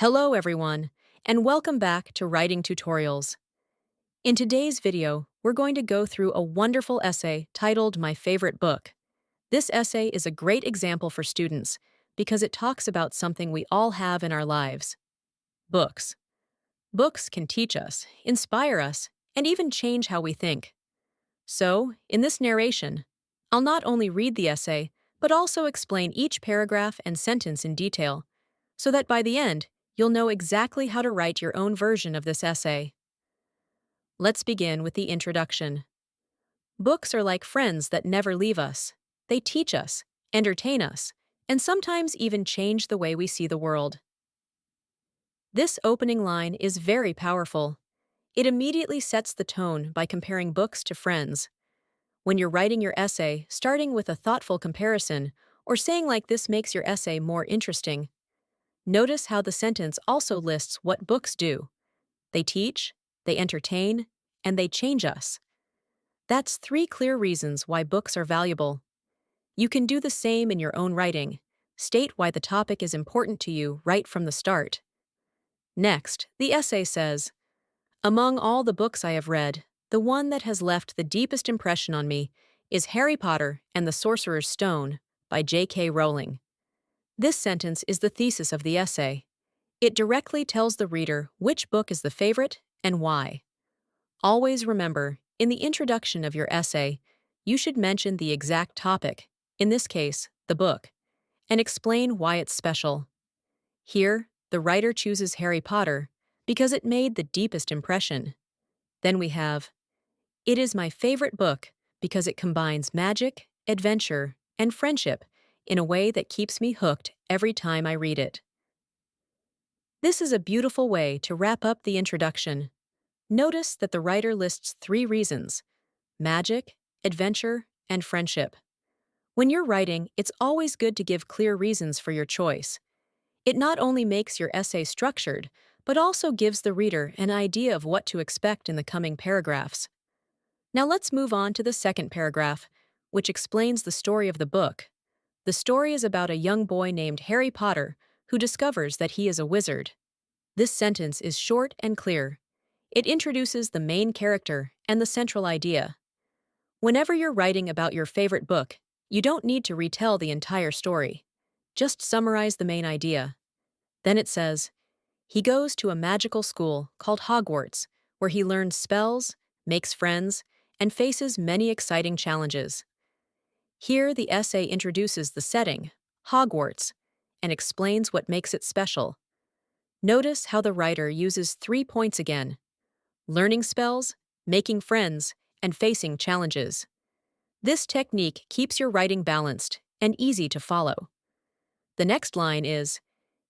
Hello everyone, and welcome back to Writing Tutorials. In today's video, we're going to go through a wonderful essay titled My Favorite Book. This essay is a great example for students because it talks about something we all have in our lives: books. Books can teach us, inspire us, and even change how we think. So, in this narration, I'll not only read the essay, but also explain each paragraph and sentence in detail, so that by the end, you'll know exactly how to write your own version of this essay. Let's begin with the introduction. Books are like friends that never leave us. They teach us, entertain us, and sometimes even change the way we see the world. This opening line is very powerful. It immediately sets the tone by comparing books to friends. When you're writing your essay, starting with a thoughtful comparison, or saying like this makes your essay more interesting. Notice how the sentence also lists what books do. They teach, they entertain, and they change us. That's 3 clear reasons why books are valuable. You can do the same in your own writing. State why the topic is important to you right from the start. Next, the essay says, among all the books I have read, the one that has left the deepest impression on me is Harry Potter and the Sorcerer's Stone by J.K. Rowling. This sentence is the thesis of the essay. It directly tells the reader which book is the favorite and why. Always remember, in the introduction of your essay, you should mention the exact topic, in this case, the book, and explain why it's special. Here, the writer chooses Harry Potter because it made the deepest impression. Then we have, it is my favorite book because it combines magic, adventure, and friendship in a way that keeps me hooked every time I read it. This is a beautiful way to wrap up the introduction. Notice that the writer lists 3 reasons: magic, adventure, and friendship. When you're writing, it's always good to give clear reasons for your choice. It not only makes your essay structured, but also gives the reader an idea of what to expect in the coming paragraphs. Now let's move on to the second paragraph, which explains the story of the book. The story is about a young boy named Harry Potter who discovers that he is a wizard. This sentence is short and clear. It introduces the main character and the central idea. Whenever you're writing about your favorite book, you don't need to retell the entire story. Just summarize the main idea. Then it says, he goes to a magical school called Hogwarts, where he learns spells, makes friends, and faces many exciting challenges. Here, the essay introduces the setting, Hogwarts, and explains what makes it special. Notice how the writer uses 3 points again: learning spells, making friends, and facing challenges. This technique keeps your writing balanced and easy to follow. The next line is,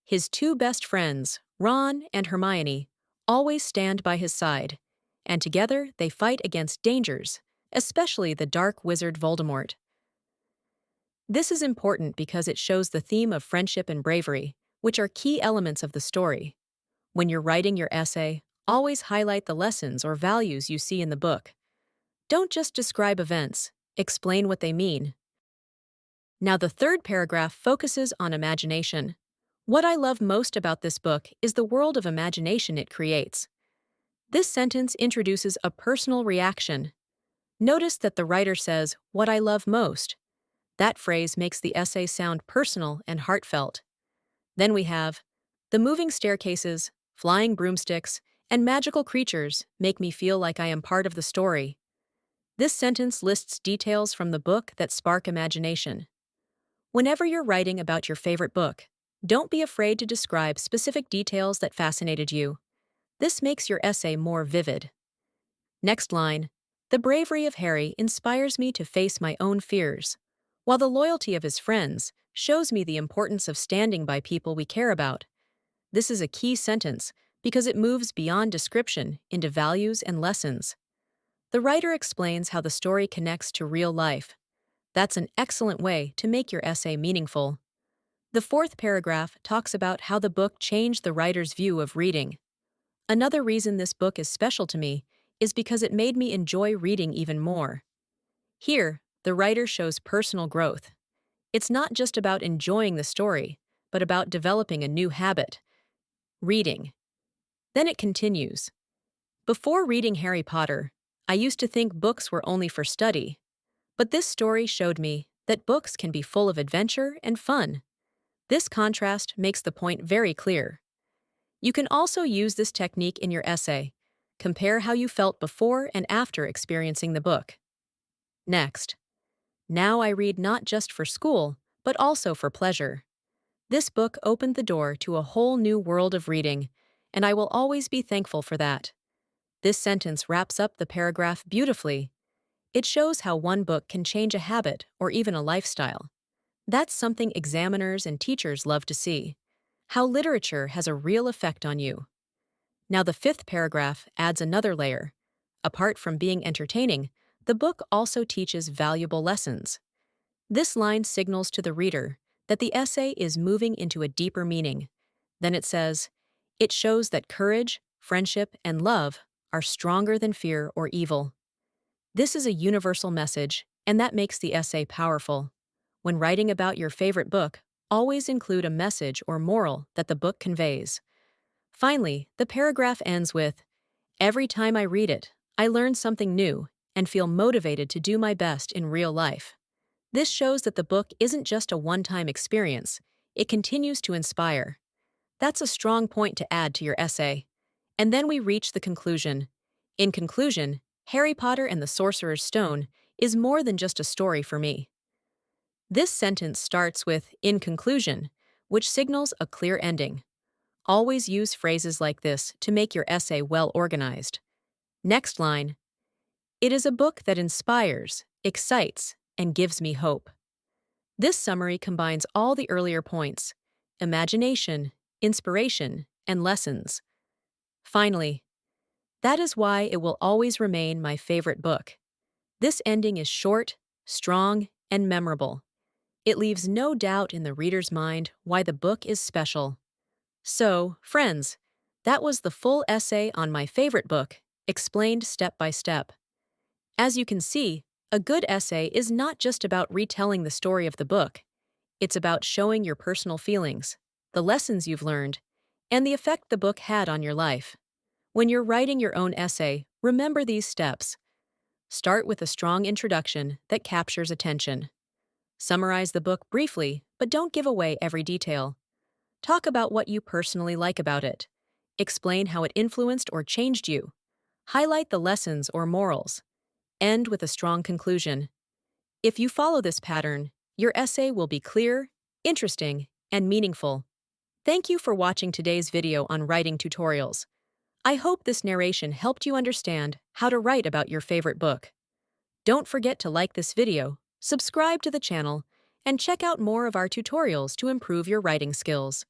his 2 best friends, Ron and Hermione, always stand by his side, and together they fight against dangers, especially the dark wizard Voldemort. This is important because it shows the theme of friendship and bravery, which are key elements of the story. When you're writing your essay, always highlight the lessons or values you see in the book. Don't just describe events, explain what they mean. Now the third paragraph focuses on imagination. What I love most about this book is the world of imagination it creates. This sentence introduces a personal reaction. Notice that the writer says, what I love most. That phrase makes the essay sound personal and heartfelt. Then we have, the moving staircases, flying broomsticks, and magical creatures make me feel like I am part of the story. This sentence lists details from the book that spark imagination. Whenever you're writing about your favorite book, don't be afraid to describe specific details that fascinated you. This makes your essay more vivid. Next line, the bravery of Harry inspires me to face my own fears, while the loyalty of his friends shows me the importance of standing by people we care about. This is a key sentence because it moves beyond description into values and lessons. The writer explains how the story connects to real life. That's an excellent way to make your essay meaningful. The fourth paragraph talks about how the book changed the writer's view of reading. Another reason this book is special to me is because it made me enjoy reading even more. Here, the writer shows personal growth. It's not just about enjoying the story, but about developing a new habit. reading. Then it continues. Before reading Harry Potter, I used to think books were only for study. But this story showed me that books can be full of adventure and fun. This contrast makes the point very clear. You can also use this technique in your essay. Compare how you felt before and after experiencing the book. Next. Now I read not just for school, but also for pleasure. This book opened the door to a whole new world of reading, and I will always be thankful for that. This sentence wraps up the paragraph beautifully. It shows how one book can change a habit or even a lifestyle. That's something examiners and teachers love to see. How literature has a real effect on you. Now the fifth paragraph adds another layer. Apart from being entertaining, the book also teaches valuable lessons. This line signals to the reader that the essay is moving into a deeper meaning. Then it says, it shows that courage, friendship, and love are stronger than fear or evil. This is a universal message, and that makes the essay powerful. When writing about your favorite book, always include a message or moral that the book conveys. Finally, the paragraph ends with, every time I read it, I learn something new and feel motivated to do my best in real life. This shows that the book isn't just a one-time experience, it continues to inspire. That's a strong point to add to your essay. And then we reach the conclusion. In conclusion, Harry Potter and the Sorcerer's Stone is more than just a story for me. This sentence starts with "in conclusion," which signals a clear ending. Always use phrases like this to make your essay well organized. Next line. It is a book that inspires, excites, and gives me hope. This summary combines all the earlier points: imagination, inspiration, and lessons. Finally, that is why it will always remain my favorite book. This ending is short, strong, and memorable. It leaves no doubt in the reader's mind why the book is special. So, friends, that was the full essay on my favorite book, explained step by step. As you can see, a good essay is not just about retelling the story of the book. It's about showing your personal feelings, the lessons you've learned, and the effect the book had on your life. When you're writing your own essay, remember these steps. Start with a strong introduction that captures attention. Summarize the book briefly, but don't give away every detail. Talk about what you personally like about it. Explain how it influenced or changed you. Highlight the lessons or morals. End with a strong conclusion. If you follow this pattern, your essay will be clear, interesting, and meaningful. Thank you for watching today's video on writing tutorials. I hope this narration helped you understand how to write about your favorite book. Don't forget to like this video, subscribe to the channel, and check out more of our tutorials to improve your writing skills.